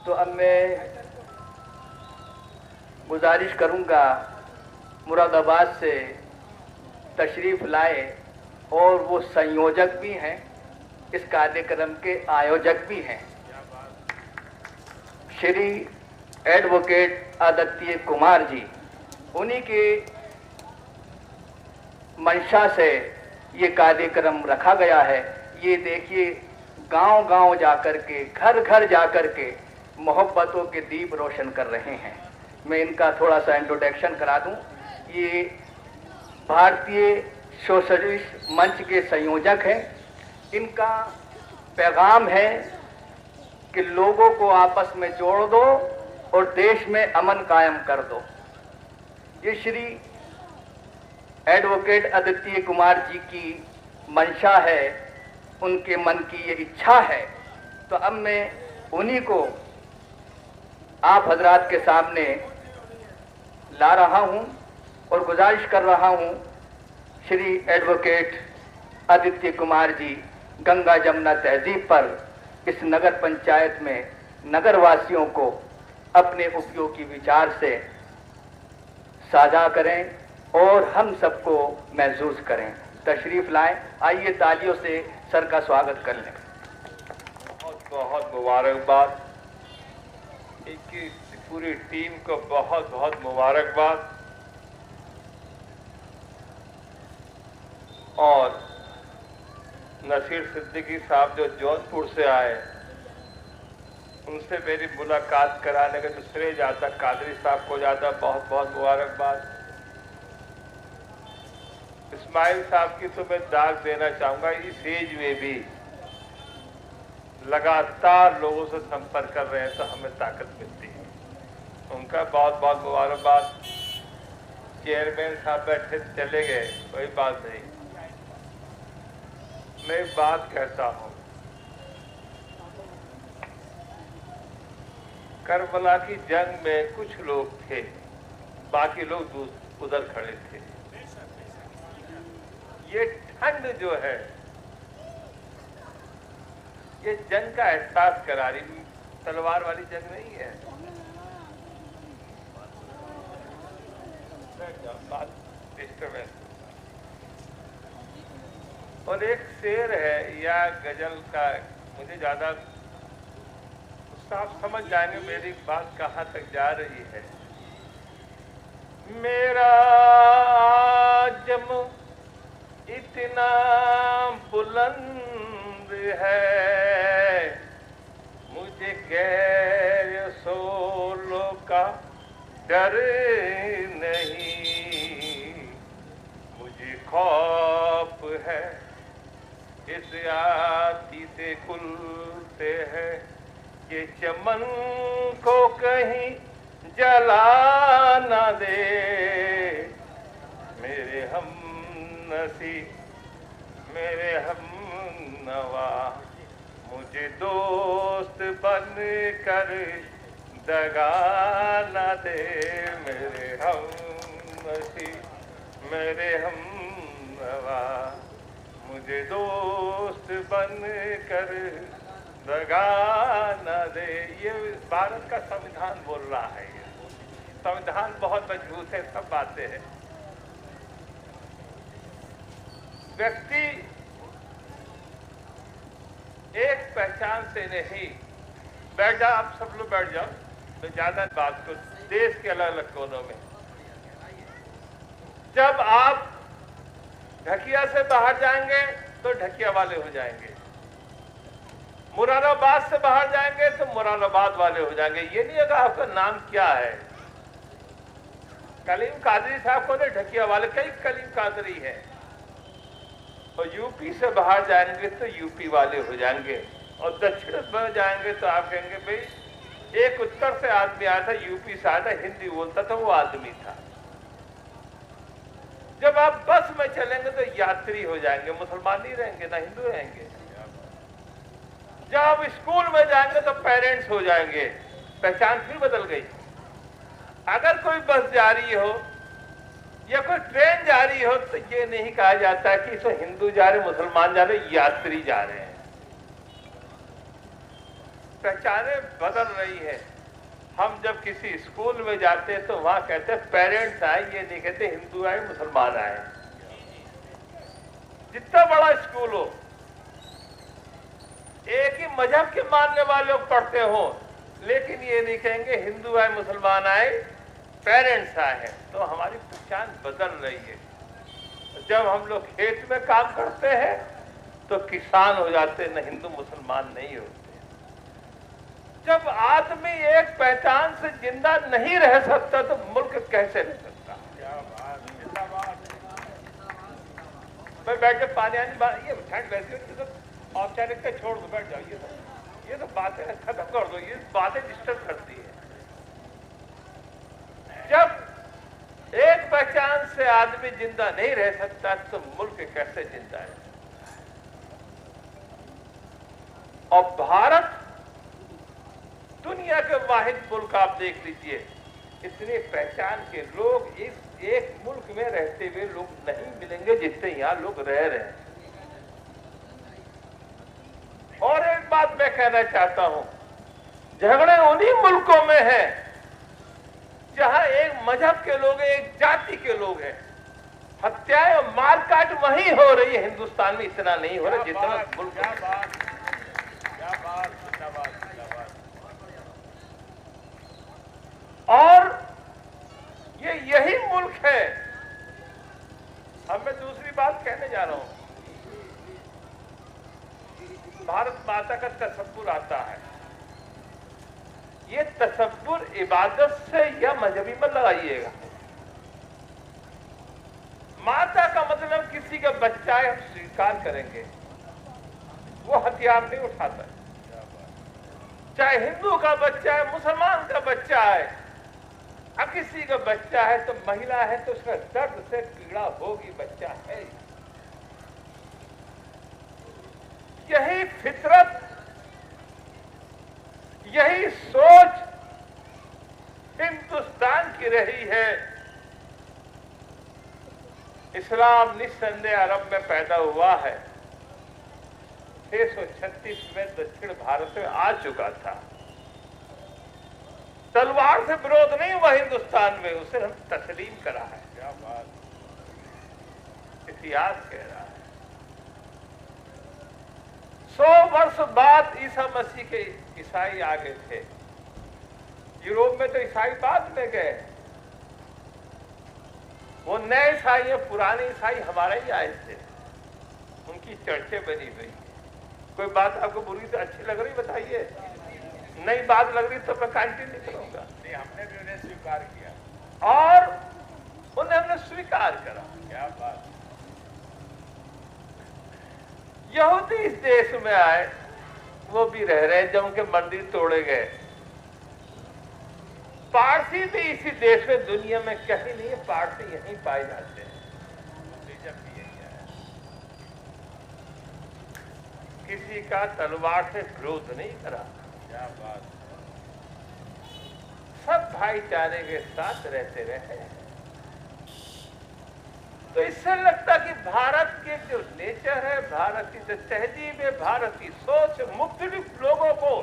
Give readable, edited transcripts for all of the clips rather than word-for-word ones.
तो अब मैं गुजारिश करूंगा मुरादाबाद से तशरीफ़ लाए और वो संयोजक भी हैं, इस कार्यक्रम के आयोजक भी हैं, श्री एडवोकेट आदित्य कुमार जी। उन्हीं के मंशा से ये कार्यक्रम रखा गया है। ये देखिए, गांव-गांव जाकर के, घर-घर जाकर के मोहब्बतों के दीप रोशन कर रहे हैं। मैं इनका थोड़ा सा इंट्रोडक्शन करा दूं। ये भारतीय सोशलिस्ट मंच के संयोजक हैं। इनका पैगाम है कि लोगों को आपस में जोड़ दो और देश में अमन कायम कर दो। ये श्री एडवोकेट आदित्य कुमार जी की मंशा है, उनके मन की ये इच्छा है। तो अब मैं उन्हीं को आप हजरात के सामने ला रहा हूं और गुजारिश कर रहा हूं, श्री एडवोकेट आदित्य कुमार जी गंगा जमुना तहजीब पर इस नगर पंचायत में नगरवासियों को अपने उपयोगी विचार से साझा करें और हम सबको महसूस करें। तशरीफ लाएं। आइए तालियों से सर का स्वागत कर लें। बहुत बहुत मुबारकबाद। इनकी पूरी टीम को बहुत बहुत मुबारकबाद। और नसीर सिद्दीकी साहब जो जौनपुर से आए, उनसे मेरी मुलाकात कराने का जो श्रेय जाता कादरी साहब को जाता, बहुत बहुत मुबारकबाद। इस्माइल साहब की तो मैं दाग देना चाहूंगा, इस एज में भी लगातार लोगों से संपर्क कर रहे हैं तो हमें ताकत मिलती है। उनका बहुत बहुत मुबारकबाद। चेयरमैन साहब बैठे चले गए, कोई बात नहीं। मैं एक बात कहता हूं, करबला की जंग में कुछ लोग थे, बाकी लोग उधर खड़े थे। ये ठंड जो है, ये जंग का एहसास करा रही, तलवार वाली जंग नहीं है। बात डिस्टर्बेंस। और एक शेर है या गजल का, मुझे ज्यादा, आप समझ जाएंगे मेरी बात कहाँ तक जा रही है। मेरा आजम इतना बुलंद है, मुझे गैर सोलों का डर नहीं, मुझे खौफ है इस आती से कुल से है, ये चमन को कहीं जला ना दे। मेरे हम नसीब, मेरे हम नवा, मुझे दोस्त बन कर दगा ना दे। मेरे हम नसीब, मेरे हम नवा, मुझे दोस्त बन कर दगा ना दे। ये भारत का संविधान बोल रहा है। ये संविधान बहुत मजबूत है, सब बातें हैं। व्यक्ति एक पहचान से नहीं, बैठ जाओ आप सब लोग, बैठ जाओ तो ज्यादा बात को, देश के अलग अलग कोनों में जब आप ढकिया से बाहर जाएंगे तो ढकिया वाले हो जाएंगे, मुरादाबाद से बाहर जाएंगे तो मुरादाबाद वाले हो जाएंगे। ये नहीं होगा आपका नाम क्या है। कलीम कादरी साहब को तो ढकिया वाले, कई कलीम कादरी है। और यूपी से बाहर जाएंगे तो यूपी वाले हो जाएंगे, और दक्षिण में जाएंगे तो आप कहेंगे भाई एक उत्तर से आदमी आया था, यूपी से आया था, हिंदी बोलता था, वो आदमी था। जब आप बस में चलेंगे तो यात्री हो जाएंगे, मुसलमान नहीं रहेंगे ना हिंदू रहेंगे। जब आप स्कूल में जाएंगे तो पेरेंट्स हो जाएंगे, पहचान फिर बदल गई। अगर कोई बस जा रही हो या कोई ट्रेन जा रही हो तो ये नहीं कहा जाता कि इसमें हिंदू जा रहे, मुसलमान जा रहे, यात्री जा रहे हैं। पहचानें बदल रही है। हम जब किसी स्कूल में जाते हैं तो वहां कहते हैं पेरेंट्स आए, ये नहीं कहते हिंदू आए मुसलमान आए। जितना बड़ा स्कूल हो, एक ही मजहब के मानने वाले लोग पढ़ते हो, लेकिन ये नहीं कहेंगे हिंदू आए मुसलमान आए, पेरेंट्स आए हैं। तो हमारी पहचान बदल रही है। जब हम लोग खेत में काम करते हैं तो किसान हो जाते, न हिंदू मुसलमान नहीं होते। जब आदमी एक पहचान से जिंदा नहीं रह सकता तो मुल्क कैसे रह सकता? मैं बैठ के पानी आने ये ठंड वैसी होती तो औपचारिकता छोड़ दो, बैठ जाओ। ये तो बातें खत्म कर दो, ये बातें डिस्टर्ब करती है। जब एक पहचान से आदमी जिंदा नहीं रह सकता तो मुल्क कैसे जिंदा है? और भारत दुनिया के वाहिद मुल्क, आप देख लीजिए, इतने पहचान के लोग इस एक मुल्क में रहते हुए लोग नहीं मिलेंगे जितने यहां लोग रह रहे हैं। और एक बात मैं कहना चाहता हूं, झगड़े उन्हीं मुल्कों में हैं जहां एक मजहब के लोग हैं, एक जाति के लोग हैं। हत्याएं और मारकाट वहीं हो रही है, हिंदुस्तान में इतना नहीं हो रहा जितना मुल्क। क्या बात। और ये यही मुल्क है। अब मैं दूसरी बात कहने जा रहा हूं। भारत माता का तसव्वुर आता है, ये तसव्वुर इबादत से या मजहबी मत लगाइएगा। माता का मतलब किसी का बच्चा है, हम स्वीकार करेंगे, वो हथियार नहीं उठाता है। चाहे हिंदू का बच्चा है, मुसलमान का बच्चा है, अब किसी का बच्चा है तो महिला है तो उसका दर्द से पीड़ा होगी, बच्चा है। यही फितरत, यही सोच हिंदुस्तान की रही है। इस्लाम निस्संदेह अरब में पैदा हुआ है, 636 में दक्षिण भारत में आ चुका था। तलवार से विरोध नहीं हुआ हिंदुस्तान में, उसे हम तस्लीम करा है। क्या बात, इतिहास कह रहा है। 100 वर्ष बाद ईसा मसीह के ईसाई आ गए थे। यूरोप में तो ईसाई बाद में गए, वो नए ईसाई हैं, पुराने ईसाई हमारे ही आए थे, उनकी चर्चे बनी हुई। कोई बात आपको बुरी से अच्छी लग रही बताइए, नई बात लग रही तो मैं कंटिन्यू करूंगा। हमने भी उन्हें स्वीकार किया और उन्हें हमने स्वीकार करा। क्या बात। यहूदी इस देश में आए, वो भी रह रहे हैं, जब उनके मंदिर तोड़े गए। पारसी भी इसी देश में, दुनिया में कहीं नहीं है, पारसी यहीं पाए जाते हैं। किसी का तलवार से विरोध नहीं करा। क्या बात। सब भाईचारे के साथ रहते रहे। तो इससे लगता कि भारत के जो नेचर है, भारत की जो तहजीब है, भारत की सोच मुख्तलिफ लोगों को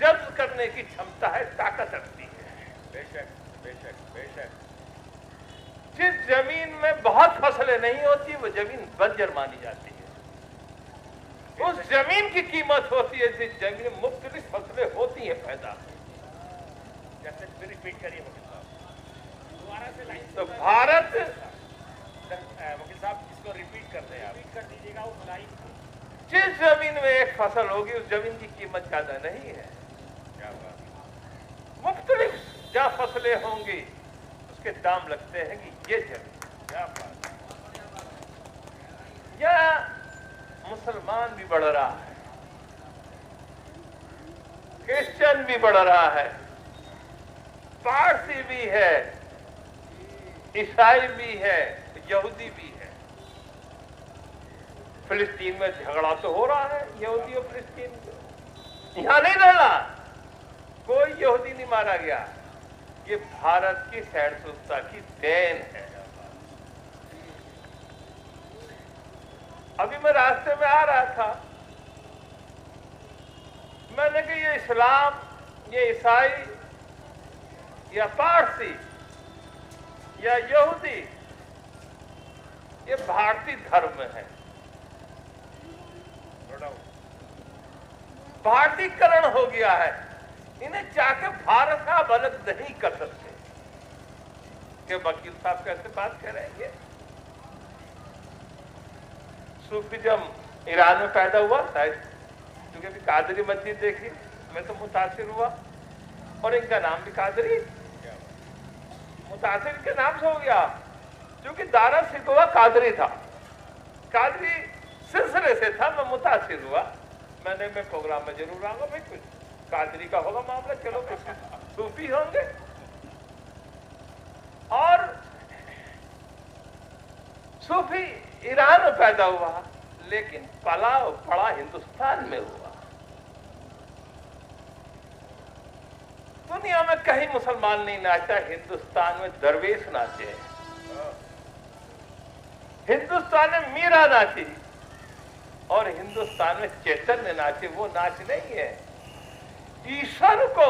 जब्त करने की क्षमता है, ताकत रखती है। बेशक बेशक बेशक। जिस जमीन में बहुत फसलें नहीं होती वो जमीन बंजर मानी जाती है। उस जमीन की कीमत होती है जिस जमीन में मुख्तलिफ फसलें होती है पैदा। जैसे रिपीट करिए वकील साहब, दोबारा से लाइन। तो भारत, वकील साहब इसको रिपीट कर दें, आप रिपीट कर दीजिएगा। वो लाइन, जिस जमीन में एक फसल होगी उस जमीन की कीमत ज्यादा नहीं है। क्या बात। मुख्तलिफ जहां फसलें होंगी उसके दाम लगते हैं कि ये जमीन। क्या बात। या मुसलमान भी बढ़ रहा है, क्रिश्चियन भी बढ़ रहा है, पारसी भी है, ईसाई भी है, यहूदी भी है। फिलिस्तीन में झगड़ा तो हो रहा है, यहूदी और फिलिस्तीन। यहां नहीं रहना, कोई यहूदी नहीं मारा गया। ये भारत की सहिष्णुता की देन है। अभी मैं रास्ते में आ रहा था, मैंने कहा ये इस्लाम, ये ईसाई या पारसी या यहूदी, ये भारतीय धर्म है। भारतीयकरण हो गया है, इन्हें जाके भारत का आप अलग नहीं कर सकते। कि वकील साहब कैसे बात करेंगे? सूफीजम ईरान में पैदा हुआ शायद, क्योंकि अभी कादरी मस्जिद देखी, मैं तो मुतासिर हुआ, और इनका नाम भी कादरी, मुतासिर के नाम से हो गया, क्योंकि दारा सिकोवा कादरी था, कादरी सिलसिले से था, मैं मुतासिर हुआ। मैं प्रोग्राम में जरूर आऊंगा भाई, कुछ कादरी का होगा मामला, चलो कुछ सूफी होंगे। और सूफी ईरान में पैदा हुआ, लेकिन पला पड़ा हिंदुस्तान में हुआ। दुनिया में कहीं मुसलमान नहीं नाचा, हिंदुस्तान में दरवेश नाचे, हिंदुस्तान में मीरा नाची, और हिंदुस्तान में चैतन्य नाचे। वो नाच नहीं है। ईश्वर को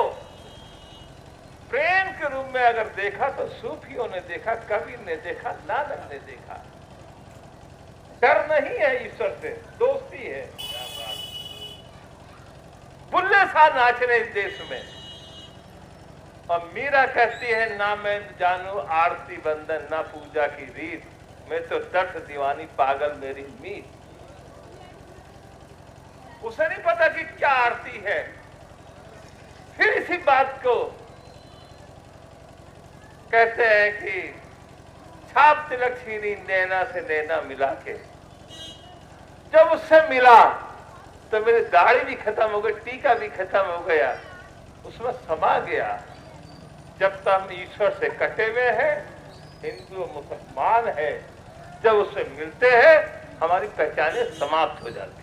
प्रेम के रूप में अगर देखा तो सूफियों ने देखा, कबीर ने देखा, नानक ने देखा। डर नहीं है ईश्वर से, दोस्ती है। बुल्ले सा नाच रहे इस देश में। और मीरा कहती है, ना मैं जानू आरती बंधन, ना पूजा की रीत, मैं तो दर्द दीवानी पागल मेरी मीत। उसे नहीं पता कि क्या आरती है। फिर इसी बात को कहते हैं कि छाप तिलक छीनी नैना से नैना मिला के। जब उससे मिला तो मेरी दाढ़ी भी खत्म हो गई, टीका भी खत्म हो गया, उसमें समा गया। जब तक हम ईश्वर से कटे हुए हैं, हिंदू मुसलमान है, जब उससे मिलते हैं हमारी पहचानें समाप्त हो जाती है।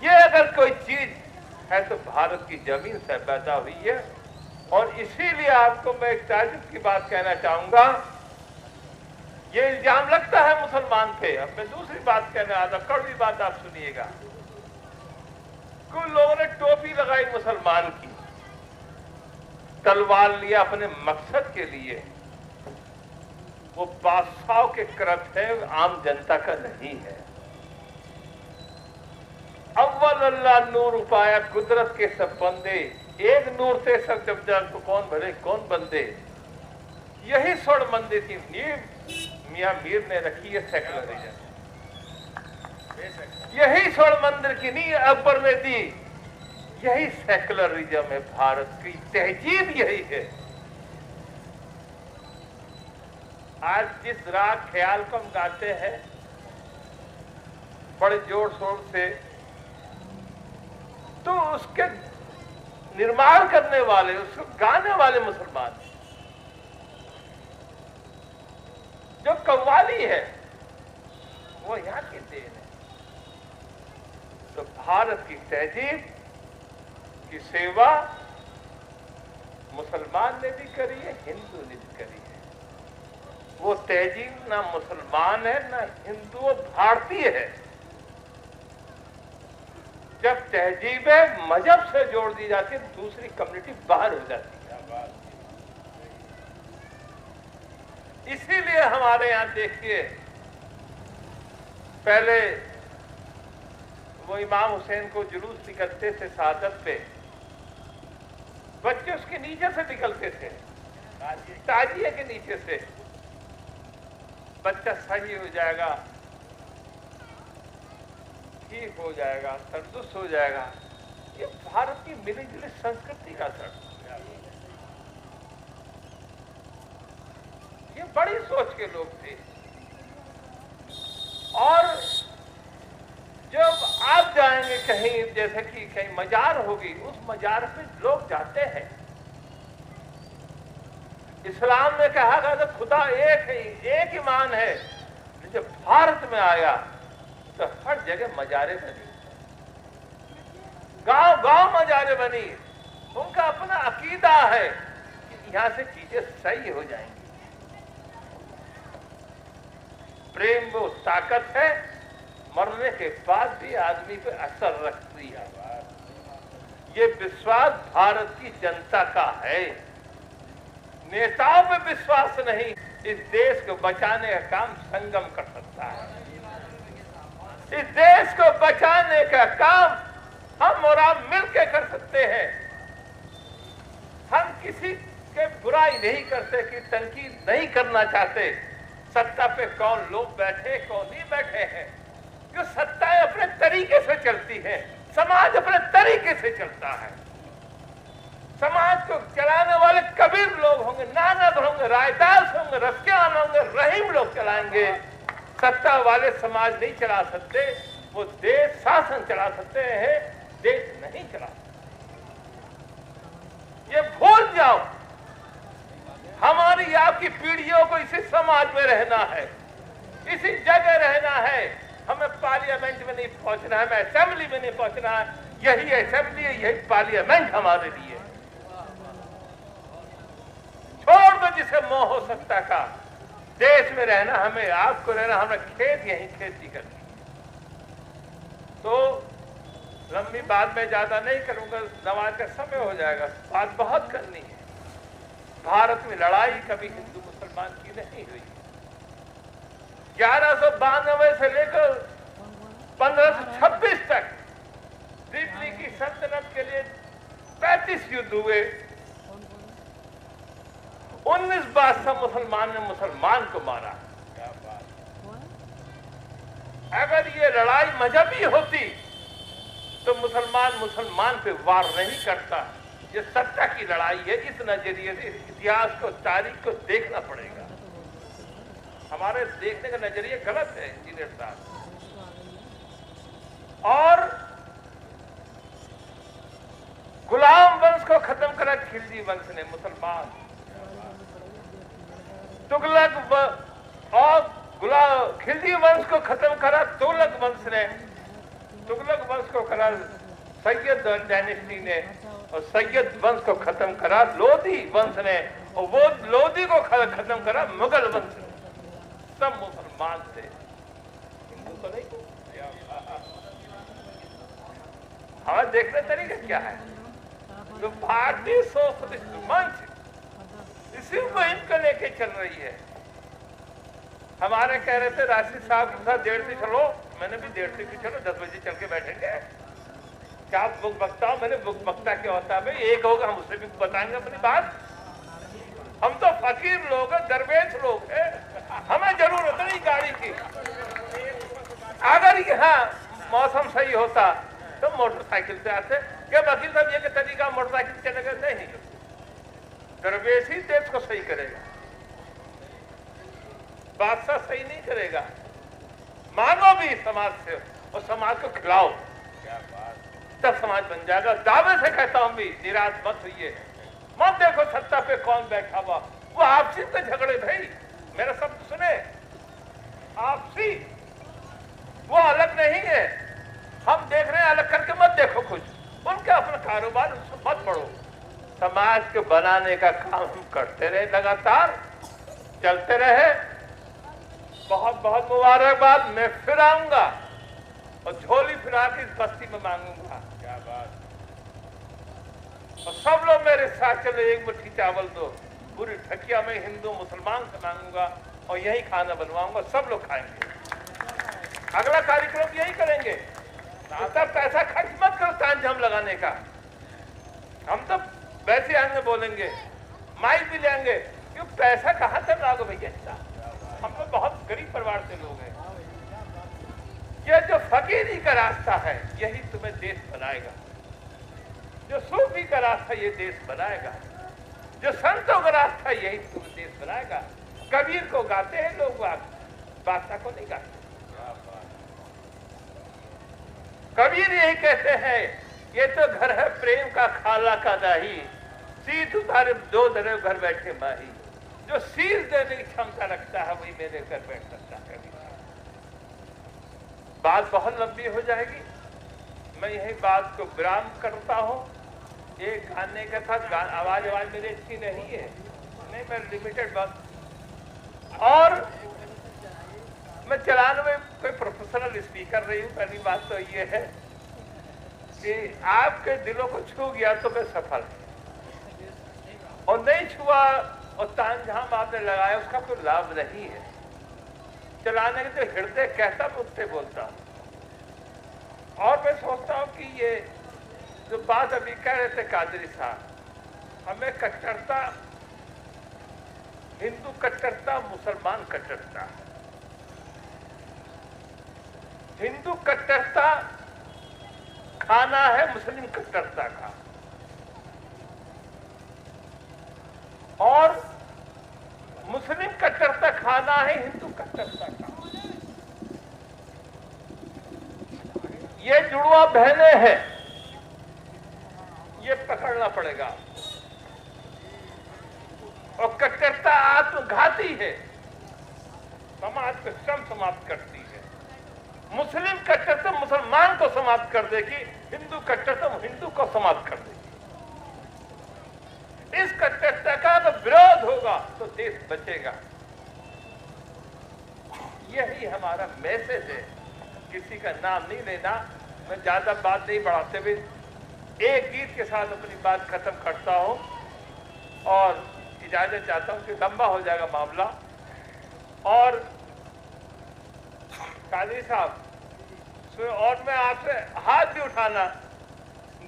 ये अगर कोई चीज है तो भारत की जमीन से पैदा हुई है। और इसीलिए आपको मैं एक ताजुब की बात कहना चाहूंगा। ये इल्जाम लगता है मुसलमान पे। अब मैं दूसरी बात कहने आता, कड़वी बात आप सुनिएगा। कुछ लोगों ने टोपी लगाई मुसलमान की, तलवार लिया अपने मकसद के लिए। वो बादशाह के कृत्य है, आम जनता का नहीं है। अव्वल अल्लाह नूर उपाया, कुदरत के सब बंदे, एक नूर से सब जब जग तो कौन भले कौन बंदे। यही स्वर्ण मंदिर की नींव मियां मीर ने रखी है सेकुलरिज्म। यही स्वर्ण मंदिर की नींव अकबर ने दी। यही सेकुलरिज्म है, भारत की तहजीब यही है। आज जिस राग ख्याल को हम गाते हैं बड़े जोर शोर से, तो उसके निर्माण करने वाले, उसको गाने वाले मुसलमान, जो कव्वाली है वो यहां की देन है। तो भारत की तहजीब की सेवा मुसलमान ने भी करी है, हिंदू ने भी करी है। वो तहजीब ना मुसलमान है ना हिंदू, वो भारतीय है। जब तहजीबें मजहब से जोड़ दी जाती है, दूसरी कम्युनिटी बाहर हो जाती है। इसीलिए हमारे यहां देखिए, पहले वो इमाम हुसैन को जुलूस निकलते थे शहादत पे, बच्चे उसके नीचे से निकलते थे, ताजिए के नीचे से। बच्चा सही हो जाएगा, ठीक हो जाएगा, तंदुरुस्त हो जाएगा। ये भारत की मिली जुली संस्कृति का असर। ये बड़ी सोच के लोग थे। और जब आप जाएंगे कहीं, जैसे कि कहीं मजार होगी, उस मजार पे लोग जाते हैं। इस्लाम ने कहा था तो खुदा एक है, एक ईमान है। जब भारत में आया तो हर जगह मजारे बनी, गांव गांव मजारे बनी। उनका अपना अकीदा है कि यहां से चीजें सही हो जाएंगी। प्रेम वो ताकत है मरने के बाद भी आदमी पे असर रखती है। ये विश्वास भारत की जनता का है। नेताओं पे विश्वास नहीं, इस देश को बचाने का काम संगम कर सकता है। इस देश को बचाने का काम हम और आप मिलकर कर सकते हैं। हम किसी के बुराई नहीं करते, कि तनकीद नहीं करना चाहते। सत्ता पे कौन लोग बैठे कौन नहीं बैठे हैं, क्यों सत्ताएं अपने तरीके से चलती है, समाज अपने तरीके से चलता है। समाज को चलाने वाले कबीर लोग होंगे, नानक होंगे, रायदास होंगे, रसियान होंगे, रहीम लोग चलाएंगे। सत्ता वाले समाज नहीं चला सकते, वो देश शासन चला सकते हैं, देश नहीं चला सकते। ये भूल जाओ। हमारी आपकी पीढ़ियों को इसी समाज में रहना है, इसी जगह रहना है। हमें पार्लियामेंट में नहीं पहुंचना है, हमें असेंबली में नहीं पहुंचना है। यही असेंबली है, यही पार्लियामेंट हमारे लिए। छोड़ दो जिसे मोह हो सकता का। देश में रहना हमें, आपको रहना, हमें खेत यही खेती करनी। तो लंबी बात में ज्यादा नहीं करूंगा, नमाज का समय हो जाएगा। बात बहुत करनी है। भारत में लड़ाई कभी हिंदू मुसलमान की नहीं हुई। 1192 से लेकर 1526 तक दिल्ली की सल्तनत के लिए 35 युद्ध हुए। 19 बादशाह मुसलमान ने मुसलमान को मारा। अगर ये लड़ाई मजहबी होती तो मुसलमान मुसलमान पे वार नहीं करता। ये सत्ता की लड़ाई है। इस नजरिए से इतिहास को, तारीख को देखना पड़ेगा। हमारे देखने का नजरिया गलत है इंजीनियर साहब। और गुलाम वंश को खत्म करा खिलजी वंश ने, मुसलमान। तुगलक और खिलजी वंश को खत्म करा तुगलक वंश ने। तुगलक वंश को करा सैयद डायनेस्टी ने, और सैयद वंश को खत्म करा लोधी वंश ने, और वो लोधी को खत्म करा मुगल वंश ने। सब मुसलमान थे, हिंदू तो नहीं। हमारा देखने तरीका क्या है? जो भारतीय सोशलिस्ट मंच इसी मुहिम को लेके चल रही है। हमारे कह रहे थे राशिद साहब के साथ 1:30 से चलो, मैंने भी 1:30 से चलो, 10 बजे चल के बैठेंगे। क्या आप बुक बकता हो? मैंने बुक बकता क्या होता है? एक होगा, हम उससे भी बताएंगे अपनी बात। हम तो फकीर लोग हैं, दरवेश लोग हैं, हमें जरूरत नहीं गाड़ी की। अगर यहाँ मौसम सही होता तो मोटरसाइकिल से आते। क्या वकील साहब ये तरीका मोटरसाइकिल चलेगा? नहीं, दरवेश ही देश को सही करेगा, बादशाह सही नहीं करेगा। मांगो भी समाज से और समाज को खिलाओ, तब समाज बन जाएगा। दावे से कहता हूं भी, निराश मत होइए। मत देखो सत्ता पे कौन बैठा हुआ, वो आपसी तो झगड़े भाई, मेरा शब्द सुने, आपसी, वो अलग नहीं है। हम देख रहे हैं, अलग करके मत देखो कुछ, उनका अपना कारोबार, उसको मत पढ़ो। समाज को बनाने का काम हम करते रहे, लगातार चलते रहे। बहुत बहुत मुबारकबाद। मैं फिर आऊंगा और झोली फिरा के इस बस्ती में मांगूंगा। क्या बात। और सब लोग मेरे साथ चलो, एक मुट्ठी चावल दो। पूरी ठकिया में हिंदू मुसलमान से मांगूंगा और यही खाना बनवाऊंगा, सब लोग खाएंगे। अगला कार्यक्रम यही करेंगे। तब पैसा खर्च मत करो तामझाम लगाने का। हम तो वैसे आएंगे, बोलेंगे, माइक भी लेंगे, क्यों पैसा कहाँ से लाओगे भैया? हम तो बहुत गरीब परिवार से लोग हैं। ये जो फकीरी का रास्ता है यही तुम्हें देश बनाएगा। जो सूफी का रास्ता ये देश बनाएगा। जो संतों का रास्ता यही तुम्हें देश बनाएगा। कबीर को गाते हैं लोग, बादशाह को नहीं गाते। कबीर यही कहते हैं, ये तो घर है प्रेम का खाला का दाही, सीध उतारे दो धरे घर बैठे माही। जो शीर देने की क्षमता रखता है वही मेरे घर बैठ सकता है। बात बहुत लंबी हो जाएगी, मैं यही बात को विराम करता हूँ। एक गाने के साथ आवाज मेरी अच्छी नहीं है, नहीं, मैं लिमिटेड बात। और मैं 94 कोई प्रोफेशनल स्पीकर नहीं हूं। पहली बात तो ये है कि आपके दिलों को छू गया तो मैं सफल, और नहीं छुआ और तामझाम आपने लगाया उसका कोई लाभ नहीं है। चलाने के जो हृदय कहता मैं उससे बोलता हूं। और मैं सोचता हूं कि ये जो बात अभी कह रहे थे कादरी साहब, हमें कट्टरता, हिंदू कट्टरता, मुसलमान कट्टरता, हिंदू कट्टरता खाना है मुस्लिम कट्टरता का, और मुस्लिम कट्टरता खाना है हिंदू कट्टरता का। ये जुड़वा बहने हैं, ये पकड़ना पड़ेगा। और कट्टरता आत्मघाती है, समाज को स्वयं समाप्त करती है। मुस्लिम कट्टरता मुसलमान को समाप्त कर देगी, हिंदू कट्टरता हिंदू को समाप्त कर देगी। इस कट्टरता का तो विरोध होगा तो देश बचेगा। यही हमारा मैसेज है। किसी का नाम नहीं लेना, मैं ज्यादा बात नहीं बढ़ाते हुए एक गीत के साथ अपनी बात खत्म करता हूं और इजाजत चाहता हूं कि लंबा हो जाएगा मामला। और कादरी साहब, और मैं आपसे हाथ भी उठाना,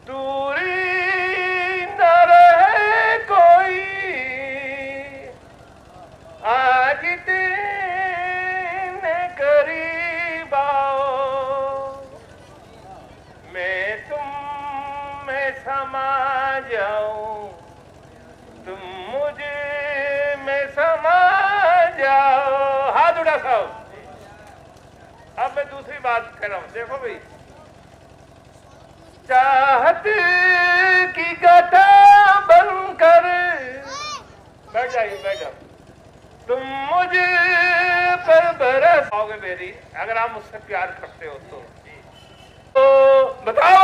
दूरी न रहे कोई आज तेरे करीब आओ, मैं तुम में समा जाऊं, तुम मुझे में समा जाओ। हाथ उठा साहब। अब मैं दूसरी बात कर रहा हूं, देखो भाई, चाहत की गदा बनकर, बैठ जाइए, बैठ जाओ, तुम मुझे पर बरस आओगे मेरी, अगर आप मुझसे प्यार करते हो तो बताओ